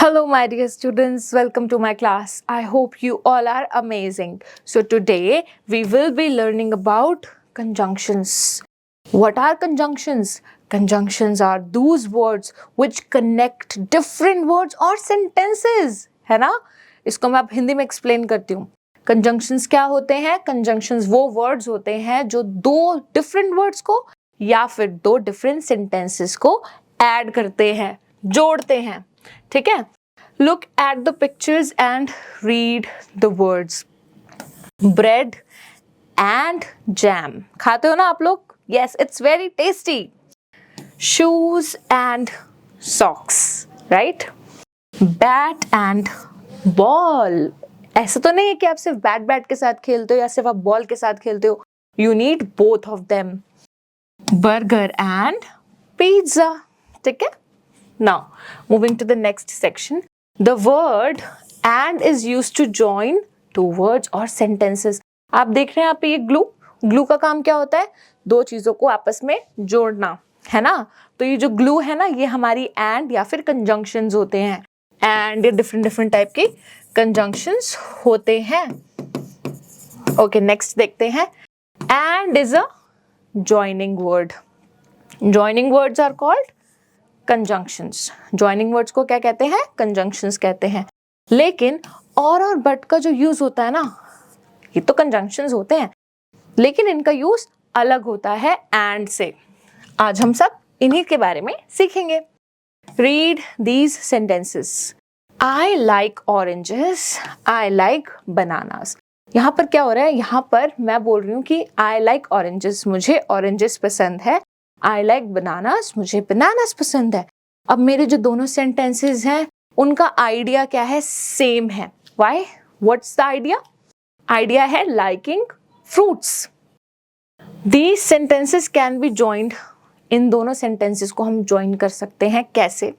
Hello, my dear students. Welcome to my class. I hope you all are amazing. So, today we will be learning about conjunctions. What are conjunctions? Conjunctions are those words which connect different words or sentences. है ना? इसको मैं अब हिंदी में explain करती हूँ. Conjunctions क्या होते हैं? कंजंक्शंस वो वर्ड्स होते हैं जो दो डिफरेंट वर्ड्स को या फिर दो डिफरेंट सेंटेंसेस को ऐड करते हैं, जोड़ते हैं. ठीक है. Look at the pictures and read the words. Bread and jam. खाते हो ना आप लोग? Yes, it's very tasty. Shoes and socks, right? Bat and ball. ऐसा तो नहीं है कि आप सिर्फ बैट के साथ खेलते हो या सिर्फ आप बॉल के साथ खेलते हो. You need both of them. Burger and pizza. ठीक है? Now, moving to the next section. The word and is used to join two words or sentences. आप देख रहे हैं यहाँ पे ये ग्लू का काम क्या होता है? दो चीजों को आपस में जोड़ना, है ना? तो ये जो ग्लू है ना, ये हमारी एंड या फिर कंजंक्शंस होते हैं. एंड ये डिफरेंट टाइप की कंजंक्शंस होते हैं. ओके, नेक्स्ट देखते हैं. And is a joining word. Joining words are called conjunctions. Joining words को क्या कहते हैं? कंजंक्शंस कहते हैं. लेकिन और बट का जो यूज होता है ना, ये तो कंजंक्शंस होते हैं लेकिन इनका यूज अलग होता है एंड से. आज हम सब इन्हीं के बारे में सीखेंगे. Read these sentences. I like oranges, I like bananas. यहाँ पर क्या हो रहा है? यहाँ पर मैं बोल रही हूँ कि आई लाइक ऑरेंजेस, मुझे ऑरेंजेस पसंद है. आई लाइक बनानास, मुझे बनानास पसंद है. अब मेरे जो दोनों सेंटेंसेस हैं उनका आइडिया क्या है? सेम है. Why? What's the idea? Idea है liking fruits. These sentences can be joined. इन दोनों सेंटेंसेस को हम ज्वाइन कर सकते हैं. कैसे?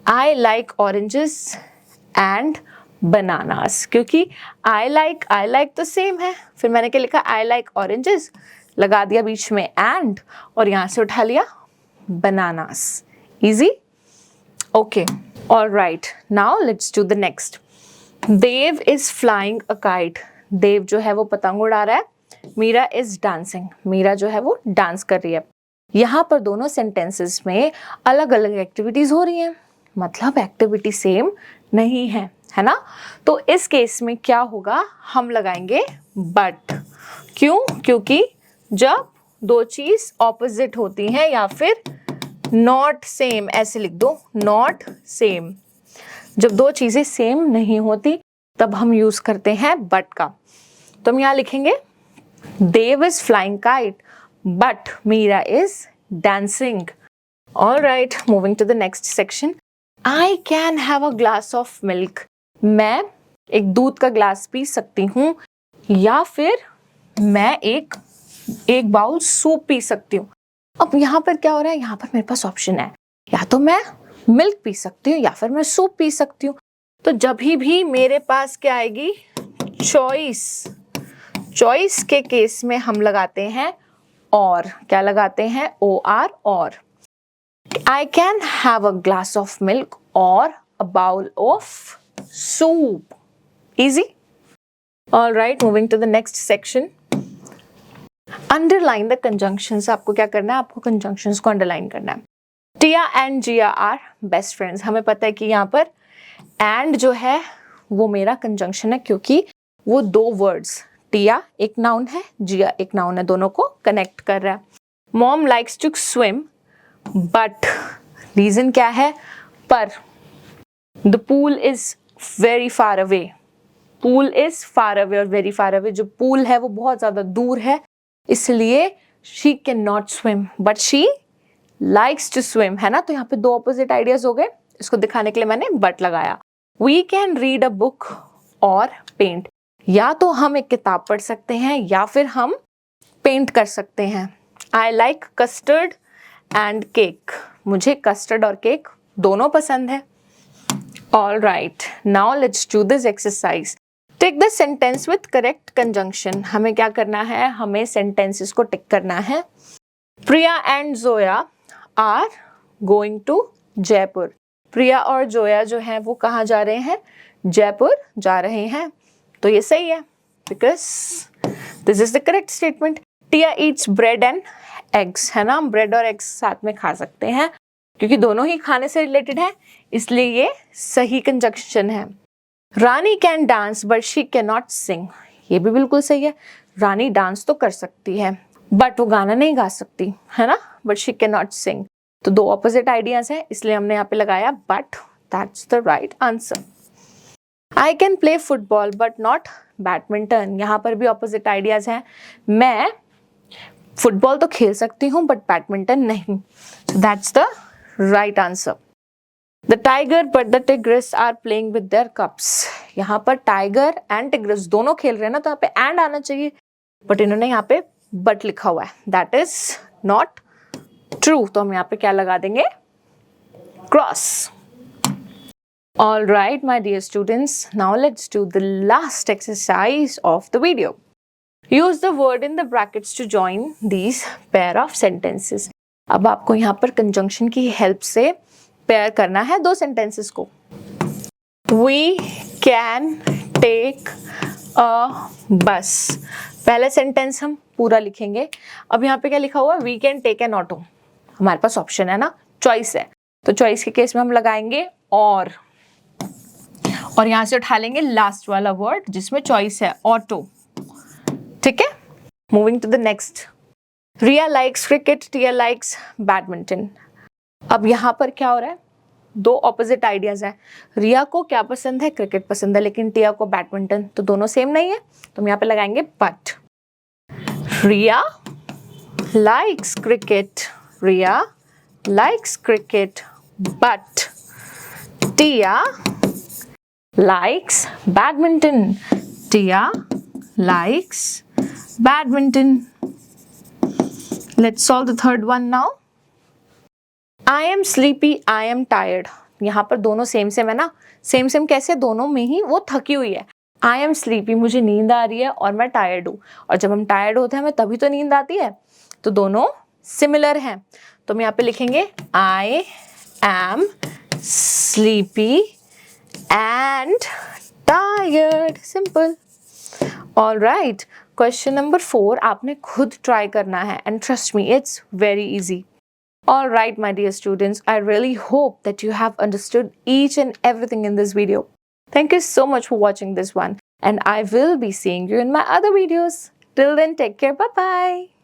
I like oranges and bananas. क्योंकि आई लाइक तो सेम है. फिर मैंने क्या लिखा? आई लाइक ऑरेंजेस, लगा दिया बीच में एंड और यहां से उठा लिया bananas. Easy. Okay, alright. Now let's do the next. Dev is flying a kite. Dev जो है वो पतंग उड़ा रहा है. Meera is dancing. मीरा जो है वो डांस कर रही है. यहां पर दोनों सेंटेंसेस में अलग अलग एक्टिविटीज हो रही हैं, मतलब एक्टिविटी सेम नहीं है, है ना? तो इस केस में क्या होगा? हम लगाएंगे बट. क्यों? क्योंकि जब दो चीज ऑपोजिट होती हैं या फिर नॉट सेम, ऐसे लिख दो, नॉट सेम. जब दो चीजें सेम नहीं होती तब हम यूज करते हैं बट का. तो हम यहां लिखेंगे Dev is flying kite but Meera is dancing. Alright, moving to the next section. I can have a glass of milk. मैं एक दूध का ग्लास पी सकती हूँ या फिर मैं एक बाउल सूप पी सकती हूँ. अब यहाँ पर क्या हो रहा है? यहाँ पर मेरे पास ऑप्शन है, या तो मैं मिल्क पी सकती हूँ या फिर मैं सूप पी सकती हूँ. तो जब भी मेरे पास क्या आएगी? चॉइस के केस में हम लगाते हैं और. क्या लगाते हैं? OR. और I can have a glass of milk और a bowl of soup. Easy. Alright, moving to the next section. Underline the conjunctions. आपको क्या करना है? आपको कंजंक्शंस को अंडरलाइन करना है. Tia and Jia are best friends. हमें पता है कि यहाँ पर एंड जो है वो मेरा कंजंक्शन है क्योंकि वो दो वर्ड्स, टिया एक नाउन है, जिया एक नाउन है, दोनों को कनेक्ट कर रहा है. Mom likes to swim but reason क्या है? पर the pool is very far away. Pool is far away और वेरी फार अवे. जो पूल है वो बहुत ज्यादा दूर है, इसलिए she can not swim but she likes to swim, है ना? तो यहाँ पे दो ऑपोजिट आइडियाज हो गए. इसको दिखाने के लिए मैंने बट लगाया. We can read a book और पेंट. या तो हम एक किताब पढ़ सकते हैं या फिर हम पेंट कर सकते हैं. I like custard and cake. मुझे कस्टर्ड और केक दोनों पसंद है. All right, now let's do this exercise. Tick the sentence with correct conjunction. हमें क्या करना है? हमें सेंटेंसेस को टिक करना है. Priya and Zoya are going to Jaipur. Priya और जोया जो हैं वो कहाँ जा रहे हैं? जयपुर जा रहे हैं। तो ये सही है, because this is the correct statement. Tia eats bread and eggs, है ना, हम ब्रेड और एग्स साथ में खा सकते हैं क्योंकि दोनों ही खाने से रिलेटेड है, इसलिए ये सही कंजंक्शन है। Rani can dance but she can not sing, ये भी बिल्कुल सही है। रानी डांस तो कर सकती है बट वो गाना नहीं गा सकती, है ना, बट शी कैन नॉट सिंग। तो दो ऑपोजिट आइडियाज हैं, इसलिए हमने यहाँ पे लगाया but, that's the right answer. I can play football but not badminton, यहाँ पर भी ऑपोजिट आइडियाज हैं। मैं फुटबॉल तो खेल सकती हूँ बट बैडमिंटन नहीं, that's the right answer. The tiger but the tigers are playing with their cups, यहाँ पर टाइगर एंड टिग्रिस दोनों खेल रहे हैं ना, तो यहाँ पे एंड आना चाहिए, बट इन्होंने यहाँ पे बट लिखा हुआ है, दैट इज नॉट ट्रू। तो हम यहाँ पे क्या लगा देंगे? Cross. All right, my dear students, now let's do the last exercise of the video. Use the word in the brackets to join these pair of sentences. अब आपको यहाँ पर conjunction की help से pair करना है दो sentences को। We can take a bus. पहले sentence हम पूरा लिखेंगे। अब यहाँ पे क्या लिखा हुआ है? We can take an auto. हमारे पास ऑप्शन है ना, चॉइस है, तो चॉइस के केस में हम लगाएंगे और यहां से उठा लेंगे लास्ट वाला वर्ड जिसमें चॉइस है, ऑटो। ठीक है, moving to the next. Riya likes cricket, Tia likes badminton. अब यहां पर क्या हो रहा है? दो ऑपोजिट आइडियाज हैं। रिया को क्या पसंद है? क्रिकेट पसंद है, लेकिन टिया को बैडमिंटन, तो दोनों सेम नहीं है, तो हम यहाँ पे लगाएंगे but. Riya likes cricket, Riya likes cricket but Tia likes badminton, Tia likes badminton. Let's solve the third one now. I am sleepy, I am tired. यहाँ पर दोनों सेम सेम है ना, सेम सेम कैसे? दोनों में ही वो थकी हुई है। I am sleepy, मुझे नींद आ रही है, और मैं टायर्ड हूँ, और जब हम टायर्ड होते हैं हमें तभी तो नींद आती है, तो दोनों सिमिलर हैं। तो हम यहाँ पे लिखेंगे I am sleepy and tired, simple. All right, question number 4 आपने खुद try करना है, and trust me, it's very easy. All right, my dear students, I really hope that you have understood each and everything in this video. Thank you so much for watching this one, and I will be seeing you in my other videos. Till then, take care, bye bye.